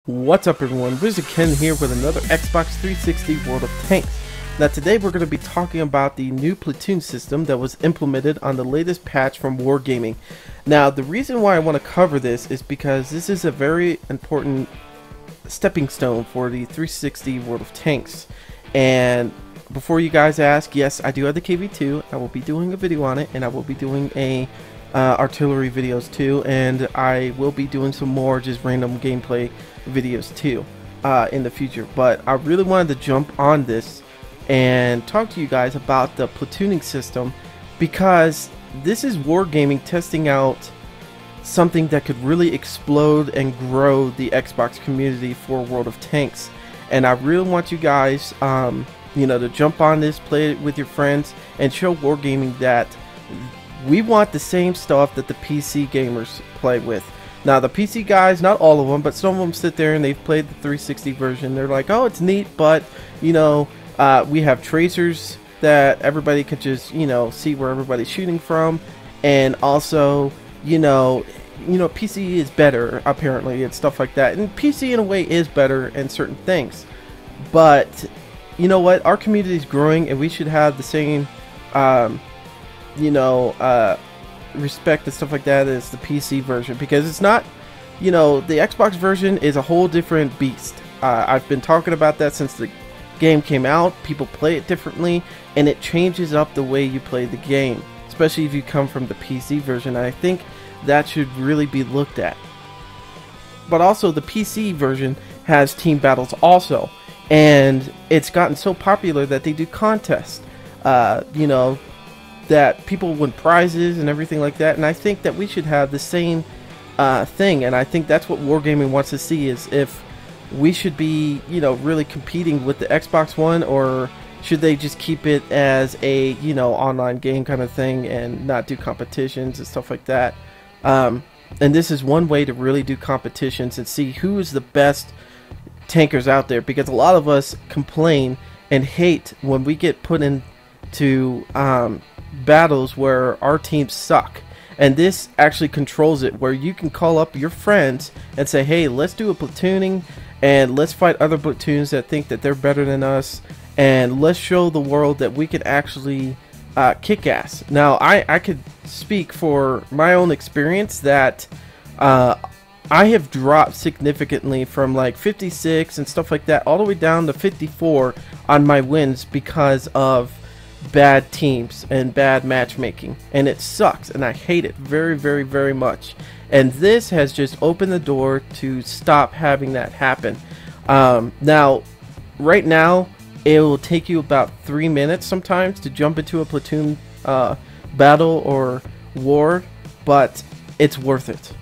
What's up everyone, WizardKen here with another Xbox 360 World of Tanks. Now today we're going to be talking about the new Platoon system that was implemented on the latest patch from Wargaming. Now the reason why I want to cover this is because this is a very important stepping stone for the 360 World of Tanks. And before you guys ask, yes, I do have the KV2. I will be doing a video on it, and I will be doing a artillery videos too, and I will be doing some more just random gameplay videos too in the future. But I really wanted to jump on this and talk to you guys about the platooning system, because this is Wargaming testing out something that could really explode and grow the Xbox community for World of Tanks. And I really want you guys to jump on this, play it with your friends, and show Wargaming that we want the same stuff that the PC gamers play with. Now the PC guys, not all of them, but some of them sit there and they've played the 360 version. They're like, oh, it's neat, but we have tracers that everybody could just see where everybody's shooting from, and also PC is better apparently and stuff like that. And PC in a way is better in certain things, but you know what, our community is growing and we should have the same respect and stuff like that as the PC version, because it's not, the Xbox version is a whole different beast. I've been talking about that since the game came out. People play it differently and it changes up the way you play the game, especially if you come from the PC version. I think that should really be looked at. But also the PC version has team battles also, and it's gotten so popular that they do contests, that people win prizes and everything like that. And I think that we should have the same thing, and I think that's what Wargaming wants to see, is if we should be really competing with the Xbox One, or should they just keep it as a online game kind of thing and not do competitions and stuff like that. And this is one way to really do competitions and see who is the best tankers out there, because a lot of us complain and hate when we get put into battles where our teams suck. And this actually controls it, where you can call up your friends and say, hey, let's do a platooning and let's fight other platoons that think that they're better than us, and let's show the world that we can actually kick ass. Now I could speak for my own experience that I have dropped significantly from like 56 and stuff like that all the way down to 54 on my wins because of bad teams and bad matchmaking, and it sucks and I hate it very, very, very much. And this has just opened the door to stop having that happen. Now right now it will take you about 3 minutes sometimes to jump into a platoon battle or war, but it's worth it.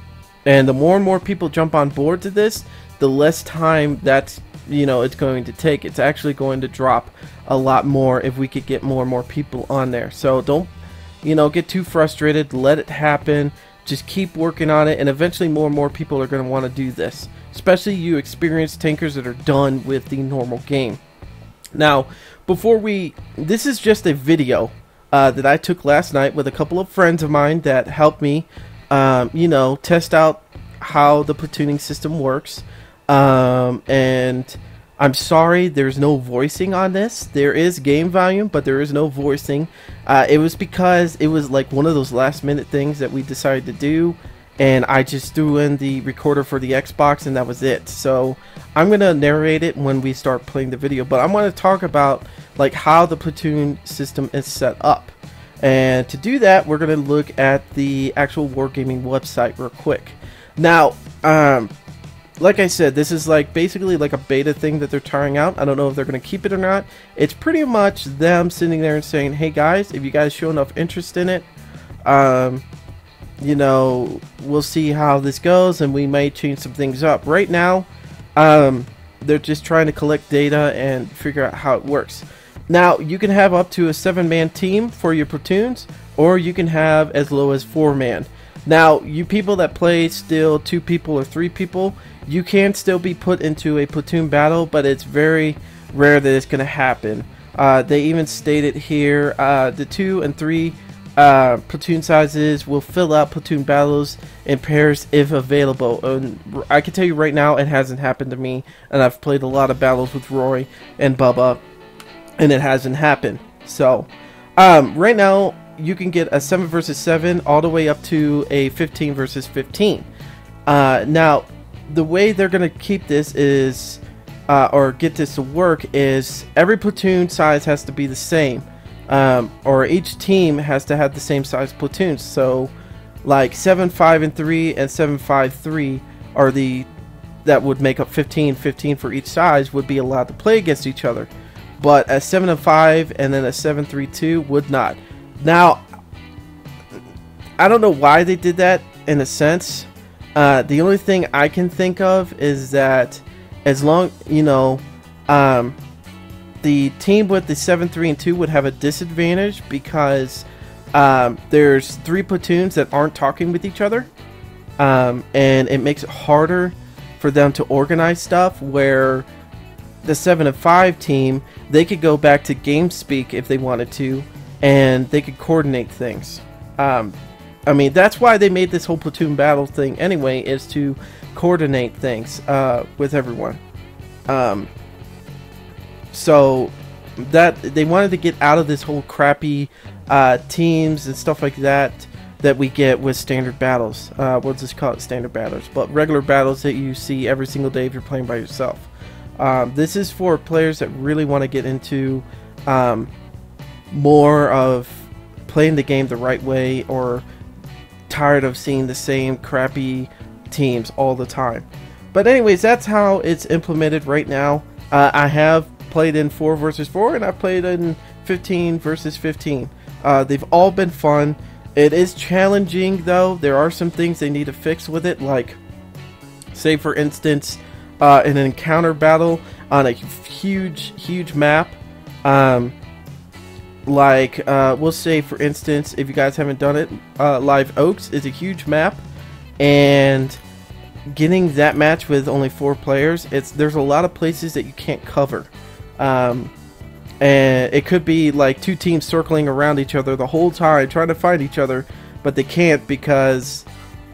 And the more and more people jump on board to this, the less time that's it's going to take. It's actually going to drop a lot more if we could get more and more people on there. So don't get too frustrated. Let it happen. Just keep working on it, and eventually more and more people are going to want to do this, especially you experienced tankers that are done with the normal game. Now this is just a video that I took last night with a couple of friends of mine that helped me test out how the platooning system works. And I'm sorry there's no voicing on this. There is game volume, but there is no voicing. It was because it was like one of those last minute things that we decided to do, and I just threw in the recorder for the Xbox and that was it. So I'm gonna narrate it when we start playing the video, but I'm gonna talk about like how the platoon system is set up. And to do that, we're gonna look at the actual Wargaming website real quick. Now like I said, this is like basically like a beta thing that they're trying out. I don't know if they're going to keep it or not. It's pretty much them sitting there and saying, hey guys, if you guys show enough interest in it, we'll see how this goes and we might change some things up. Right now, they're just trying to collect data and figure out how it works. Now, you can have up to a 7-man team for your platoons, or you can have as low as 4-man. Now, you people that play still 2 people or 3 people, you can still be put into a platoon battle, but it's very rare that it's going to happen. They even stated here the 2 and 3 platoon sizes will fill out platoon battles in pairs if available. And I can tell you right now, it hasn't happened to me, and I've played a lot of battles with Roy and Bubba, and it hasn't happened. So right now you can get a 7 versus 7 all the way up to a 15 versus 15. Now the way they're gonna keep this is or get this to work is every platoon size has to be the same. Or each team has to have the same size platoons. So like 7, 5, and 3 and 7, 5, 3 are that would make up 15 for each size would be allowed to play against each other. But a 7 and 5 and then a 7, 3, 2 would not. Now I don't know why they did that in a sense. The only thing I can think of is that as long, you know, the team with the 7, 3, and 2 would have a disadvantage because there's 3 platoons that aren't talking with each other, and it makes it harder for them to organize stuff. Where the 7 and 5 team, they could go back to game speak if they wanted to, and they could coordinate things. I mean, that's why they made this whole platoon battle thing anyway, is to coordinate things with everyone. So that they wanted to get out of this whole crappy teams and stuff like that we get with standard battles. We'll just call it standard battles, but regular battles that you see every single day if you're playing by yourself. This is for players that really want to get into more of playing the game the right way, or tired of seeing the same crappy teams all the time. But anyways, that's how it's implemented right now. I have played in 4 versus 4, and I've played in 15 versus 15. They've all been fun. It is challenging though. There are some things they need to fix with it, like say for instance an encounter battle on a huge map. We'll say for instance, if you guys haven't done it, Live Oaks is a huge map, and getting that match with only 4 players, there's a lot of places that you can't cover. And it could be like 2 teams circling around each other the whole time trying to find each other, but they can't because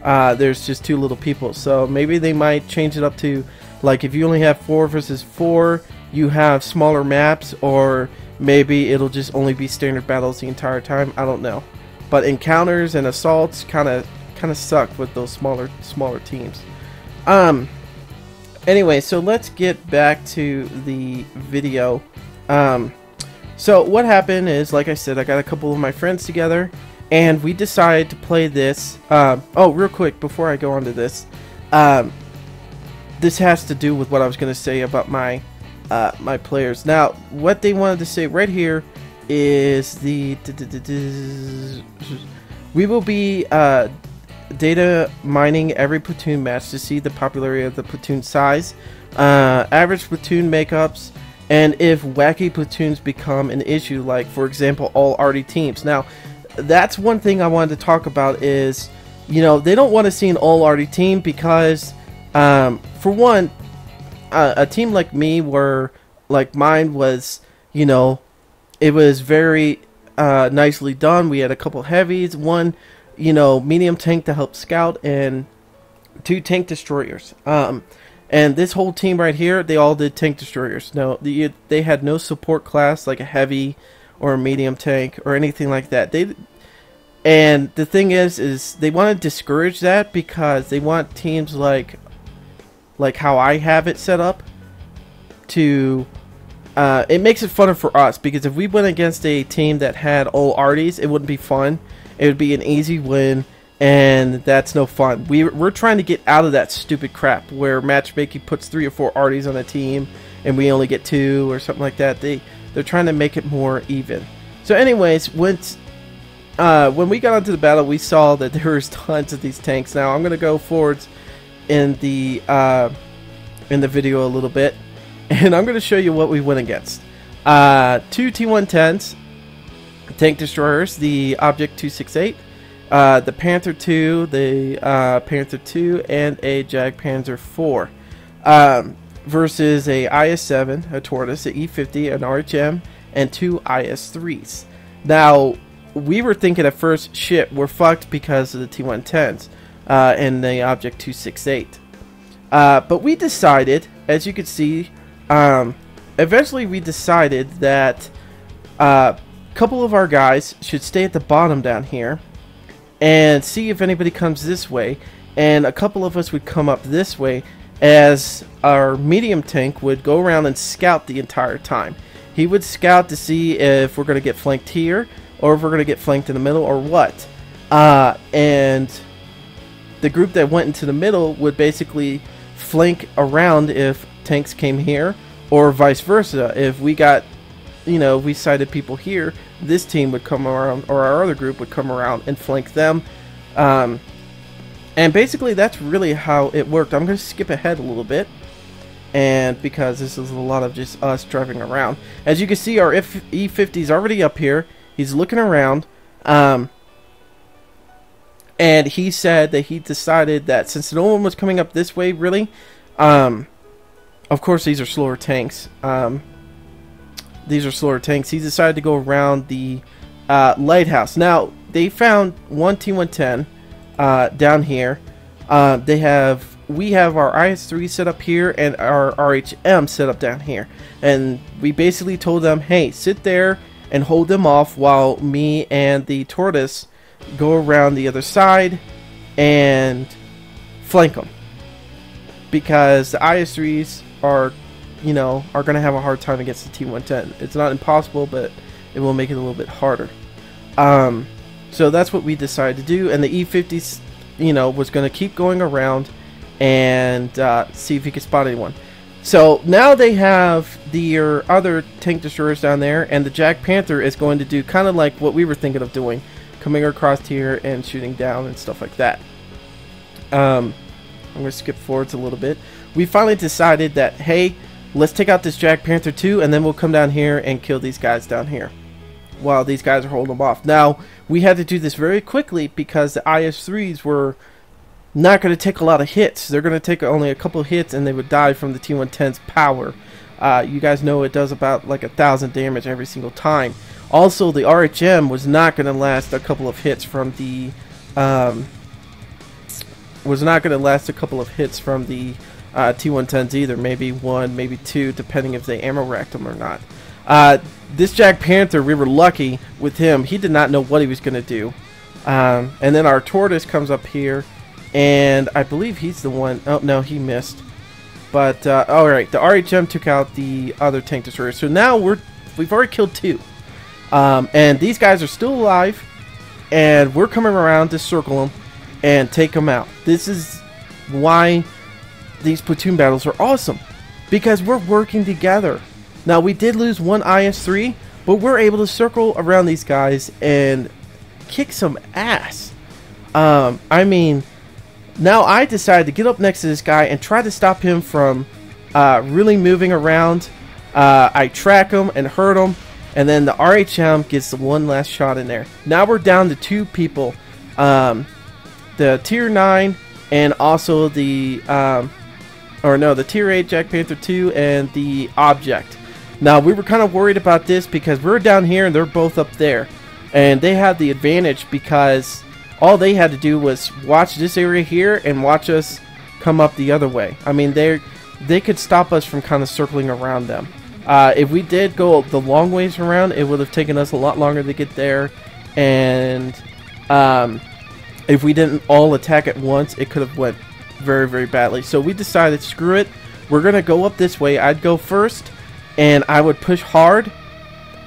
there's just too little people. So maybe they might change it up to, like, if you only have 4 versus 4, you have smaller maps, or maybe it'll just only be standard battles the entire time. I don't know. But encounters and assaults kind of suck with those smaller teams. Anyway, so let's get back to the video. So what happened is, like I said, I got a couple of my friends together, and we decided to play this. Oh, real quick before I go on to this, this has to do with what I was going to say about my my players. Now, what they wanted to say right here is we will be data mining every platoon match to see the popularity of the platoon size, average platoon makeups, and if wacky platoons become an issue, like for example all arty teams. Now that's one thing I wanted to talk about is, you know, they don't want to see an all arty team because for one, a team like me, where like mine was, you know, it was very nicely done. We had a couple heavies, one, you know, medium tank to help scout, and 2 tank destroyers. And this whole team right here, they all did tank destroyers. No, they had no support class like a heavy or a medium tank or anything like that. And the thing is they want to discourage that because they want teams like how I have it set up to. It makes it funner for us, because if we went against a team that had all arties, it wouldn't be fun. It would be an easy win, and that's no fun. We're trying to get out of that stupid crap where matchmaking puts 3 or 4 arties on a team and we only get 2 or something like that. They're trying to make it more even. So anyways, when we got onto the battle, we saw that there was tons of these tanks. Now I'm gonna go forwards in the video a little bit, and I'm gonna show you what we went against. 2 T110s, tank destroyers, the Object 268, the Panther 2, the Panther 2, and a Jag Panzer 4, versus a IS-7, a Tortoise, a E-50, an RHM, and 2 IS-3s. Now, we were thinking at first, shit, we're fucked because of the T-110s and the Object 268. But we decided, as you can see, eventually we decided that a couple of our guys should stay at the bottom down here and see if anybody comes this way, and a couple of us would come up this way, as our medium tank would go around and scout the entire time. He would scout to see if we're going to get flanked here, or if we're going to get flanked in the middle, or what. And the group that went into the middle would basically flank around if tanks came here, or vice versa. If we got, you know, we sighted people here, this team would come around, or our other group would come around and flank them. And basically that's really how it worked. I'm going to skip ahead a little bit, and because this is a lot of just us driving around. As you can see, our E50 is already up here. He's looking around, and he said that he decided that since no one was coming up this way, really, of course these are slower tanks. These are slower tanks. He decided to go around the lighthouse. Now they found one T-110 down here. We have our IS-3 set up here and our RHM set up down here, and we basically told them, hey, sit there and hold them off while me and the Tortoise go around the other side and flank them, because the IS-3s are, you know, are going to have a hard time against the T-110. It's not impossible, but it will make it a little bit harder. So that's what we decided to do, and the E-50s, you know, was going to keep going around and see if he could spot anyone. So now they have their other tank destroyers down there, and the Jack Panther is going to do kind of like what we were thinking of doing, coming across here and shooting down and stuff like that. I'm going to skip forwards a little bit. We finally decided that, hey, let's take out this Jack Panther too, and then we'll come down here and kill these guys down here while these guys are holding them off. Now, we had to do this very quickly because the IS-3s were not going to take a lot of hits. They're going to take only a couple of hits and they would die from the T-110's power. You guys know it does about like 1,000 damage every single time. Also, the RHM was not going to last a couple of hits from the T-110s either. Maybe one, maybe two, depending if they ammo racked them or not. This Jack Panther, we were lucky with him. He did not know what he was going to do. And then our Tortoise comes up here, and I believe he's the one. Oh, no, he missed. But, alright, the RHM took out the other tank destroyer. So now we've already killed two. And these guys are still alive, and we're coming around to circle them and take them out. This is why these platoon battles are awesome, because we're working together. Now, we did lose one IS-3, but we're able to circle around these guys and kick some ass. I mean, now I decided to get up next to this guy and try to stop him from really moving around. I track him and hurt him, and then the RHM gets the one last shot in there. Now we're down to two people, the Tier 9 and also the the Tier 8 Jack Panther 2 and the Object. Now, we were kind of worried about this because we're down here and they're both up there, and they had the advantage because all they had to do was watch this area here and watch us come up the other way. I mean, they could stop us from kind of circling around them. If we did go the long ways around, it would have taken us a lot longer to get there, and if we didn't all attack at once, it could have went very, very badly. So we decided, screw it, we're gonna go up this way. I'd go first, and I would push hard,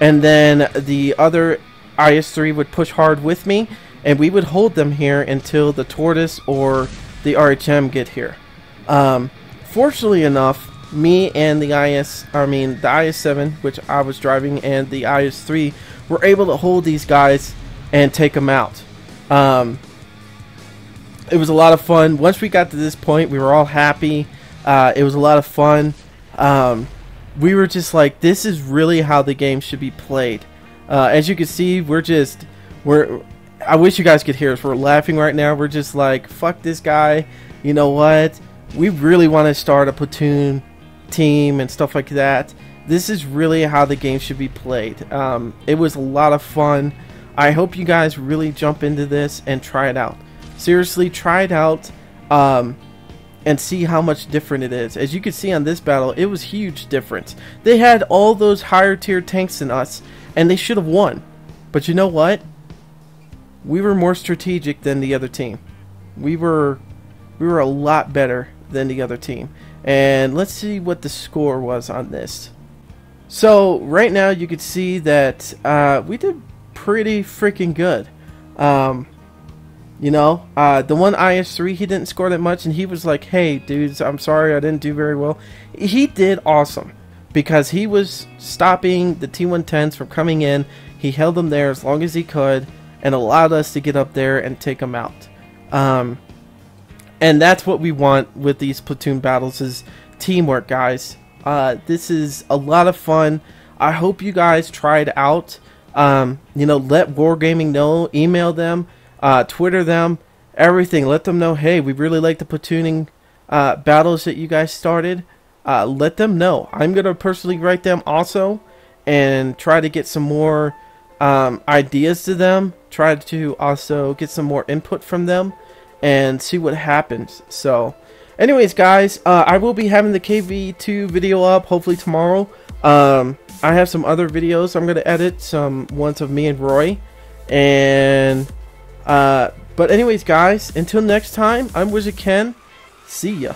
and then the other IS-3 would push hard with me, and we would hold them here until the Tortoise or the RHM get here. Fortunately enough, me and the IS-7, which I was driving, and the IS-3 were able to hold these guys and take them out. It was a lot of fun. Once we got to this point, we were all happy. It was a lot of fun. We were just like, this is really how the game should be played. As you can see, I wish you guys could hear us. We're laughing right now. We're just like, fuck this guy. You know what? We really want to start a platoon team and stuff like that. This is really how the game should be played. It was a lot of fun. I hope you guys really jump into this and try it out. Seriously, try it out and see how much different it is. As you can see on this battle, it was huge difference. They had all those higher tier tanks than us, and they should have won. But you know what? We were more strategic than the other team. We were a lot better than the other team. And let's see what the score was on this. So right now you can see that we did pretty freaking good. You know, the one IS3, he didn't score that much, and he was like, hey dudes, I'm sorry I didn't do very well. He did awesome because he was stopping the T-110s from coming in. He held them there as long as he could and allowed us to get up there and take them out. And that's what we want with these platoon battles, is teamwork, guys. This is a lot of fun. I hope you guys try it out. You know, let Wargaming know, email them, Twitter them, everything. Let them know, hey, we really like the platooning battles that you guys started. Let them know. I'm going to personally write them also and try to get some more ideas to them. Try to also get some more input from them and see what happens. So anyways, guys, I will be having the KV2 video up hopefully tomorrow. I have some other videos I'm going to edit, some ones of me and Roy. And but anyways, guys, until next time, I'm WizardKen. See ya.